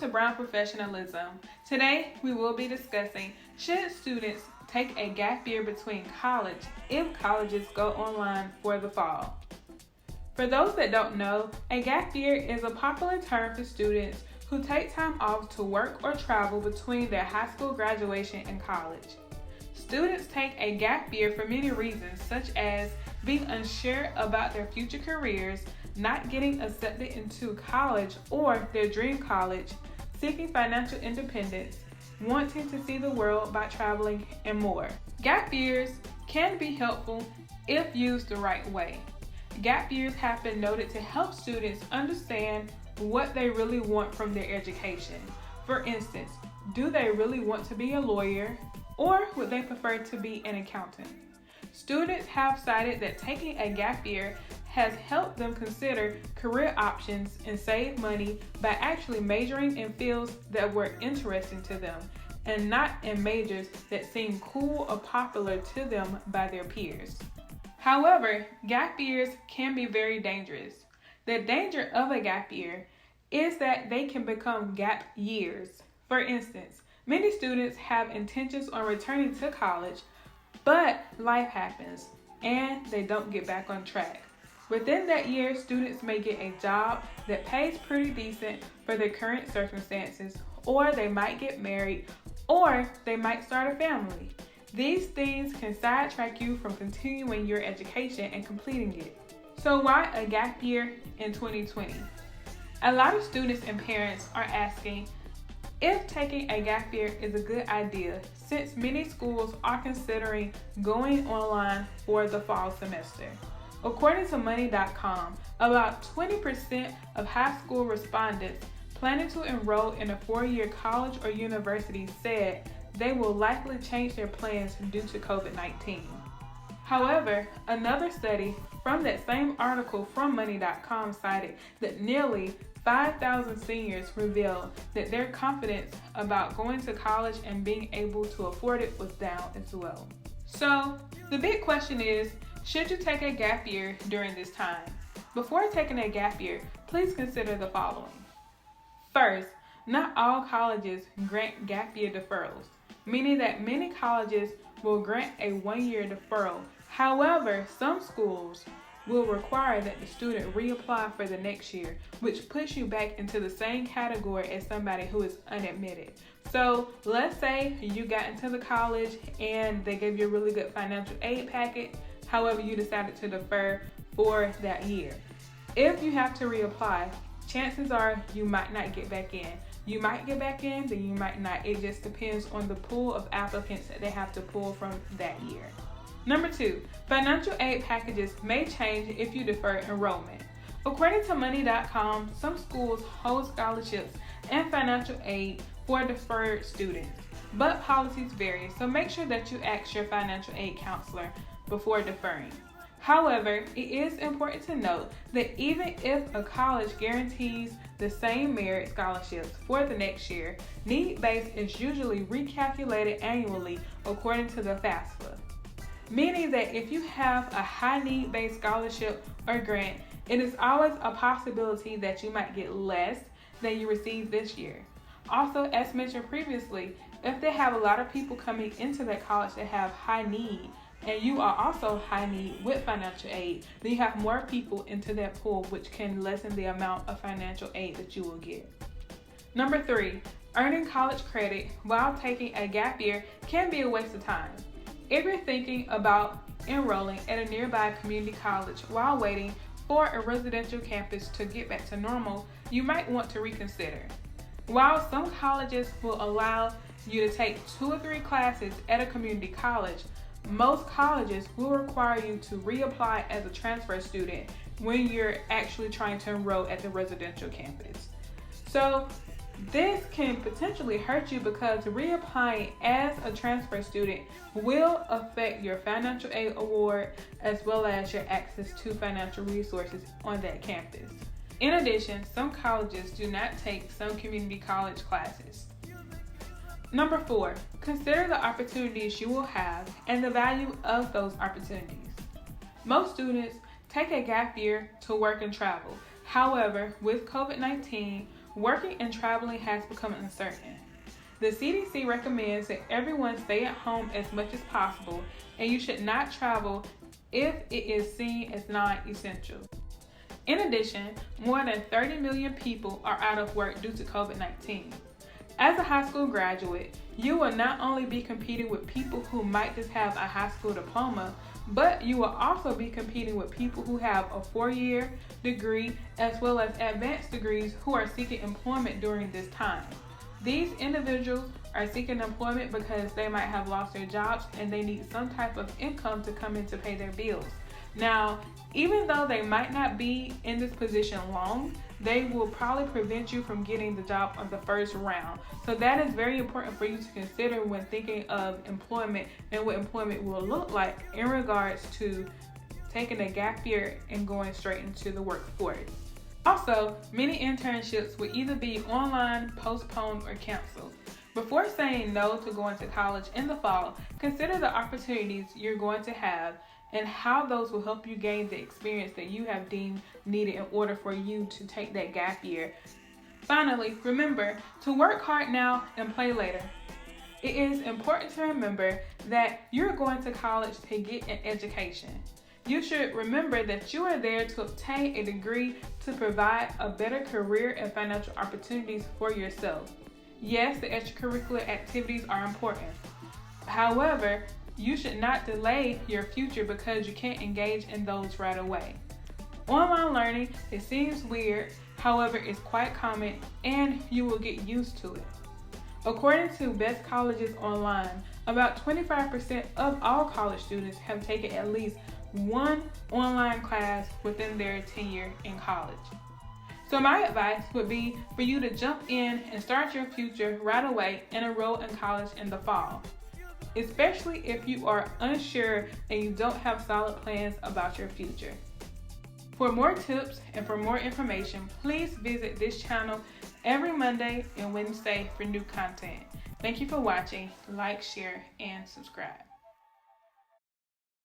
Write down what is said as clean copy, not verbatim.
to Brown Professionalism. Today we will be discussing, should students take a gap year between college if colleges go online for the fall? For those that don't know, a gap year is a popular term for students who take time off to work or travel between their high school graduation and college. Students take a gap year for many reasons, such as being unsure about their future careers, not getting accepted into college or their dream college, seeking financial independence, wanting to see the world by traveling, and more. Gap years can be helpful if used the right way. Gap years have been noted to help students understand what they really want from their education. For instance, do they really want to be a lawyer, or would they prefer to be an accountant? Students have cited that taking a gap year has helped them consider career options and save money by actually majoring in fields that were interesting to them and not in majors that seem cool or popular to them by their peers. However, gap years can be very dangerous. The danger of a gap year is that they can become gap years. For instance, many students have intentions on returning to college, but life happens and they don't get back on track. Within that year, students may get a job that pays pretty decent for their current circumstances, or they might get married, or they might start a family. These things can sidetrack you from continuing your education and completing it. So why a gap year in 2020? A lot of students and parents are asking if taking a gap year is a good idea, since many schools are considering going online for the fall semester. According to Money.com, about 20% of high school respondents planning to enroll in a 4-year college or university said they will likely change their plans due to COVID-19. However, another study from that same article from Money.com cited that nearly 5,000 seniors revealed that their confidence about going to college and being able to afford it was down as well. So, the big question is, should you take a gap year during this time? Before taking a gap year, please consider the following. First, not all colleges grant gap year deferrals, meaning that many colleges will grant a 1-year deferral. However, some schools will require that the student reapply for the next year, which puts you back into the same category as somebody who is unadmitted. So let's say you got into the college and they gave you a really good financial aid packet. However, you decided to defer for that year. If you have to reapply, chances are you might not get back in. You might get back in, then you might not. It just depends on the pool of applicants that they have to pull from that year. Number 2, financial aid packages may change if you defer enrollment. According to Money.com, some schools hold scholarships and financial aid for deferred students, but policies vary, so make sure that you ask your financial aid counselor before deferring. However, it is important to note that even if a college guarantees the same merit scholarships for the next year, need-based is usually recalculated annually according to the FAFSA. Meaning that if you have a high need-based scholarship or grant, it is always a possibility that you might get less than you received this year. Also, as mentioned previously, if they have a lot of people coming into that college that have high need, and you are also high need with financial aid, then you have more people into that pool, which can lessen the amount of financial aid that you will get. Number 3, earning college credit while taking a gap year can be a waste of time. If you're thinking about enrolling at a nearby community college while waiting for a residential campus to get back to normal, you might want to reconsider. While some colleges will allow you to take 2 or 3 classes at a community college, most colleges will require you to reapply as a transfer student when you're actually trying to enroll at the residential campus. So this can potentially hurt you because reapplying as a transfer student will affect your financial aid award as well as your access to financial resources on that campus. In addition, some colleges do not take some community college classes. Number 4, consider the opportunities you will have and the value of those opportunities. Most students take a gap year to work and travel. However, with COVID-19, working and traveling has become uncertain. The CDC recommends that everyone stay at home as much as possible, and you should not travel if it is seen as non-essential. In addition, more than 30 million people are out of work due to COVID-19. As a high school graduate, you will not only be competing with people who might just have a high school diploma, but you will also be competing with people who have a 4-year degree as well as advanced degrees who are seeking employment during this time. These individuals are seeking employment because they might have lost their jobs and they need some type of income to come in to pay their bills. Now, even though they might not be in this position long, they will probably prevent you from getting the job on the first round. So that is very important for you to consider when thinking of employment and what employment will look like in regards to taking a gap year and going straight into the workforce. Also, many internships will either be online, postponed, or canceled. Before saying no to going to college in the fall, consider the opportunities you're going to have and how those will help you gain the experience that you have deemed needed in order for you to take that gap year. Finally, remember to work hard now and play later. It is important to remember that you're going to college to get an education. You should remember that you are there to obtain a degree to provide a better career and financial opportunities for yourself. Yes, the extracurricular activities are important. However, you should not delay your future because you can't engage in those right away. Online learning, it seems weird, however, it's quite common and you will get used to it. According to Best Colleges Online, about 25% of all college students have taken at least one online class within their tenure in college. So my advice would be for you to jump in and start your future right away and enroll in college in the fall, especially if you are unsure and you don't have solid plans about your future. For more tips and for more information, please visit this channel every Monday and Wednesday for new content. Thank you for watching. Like, share, and subscribe.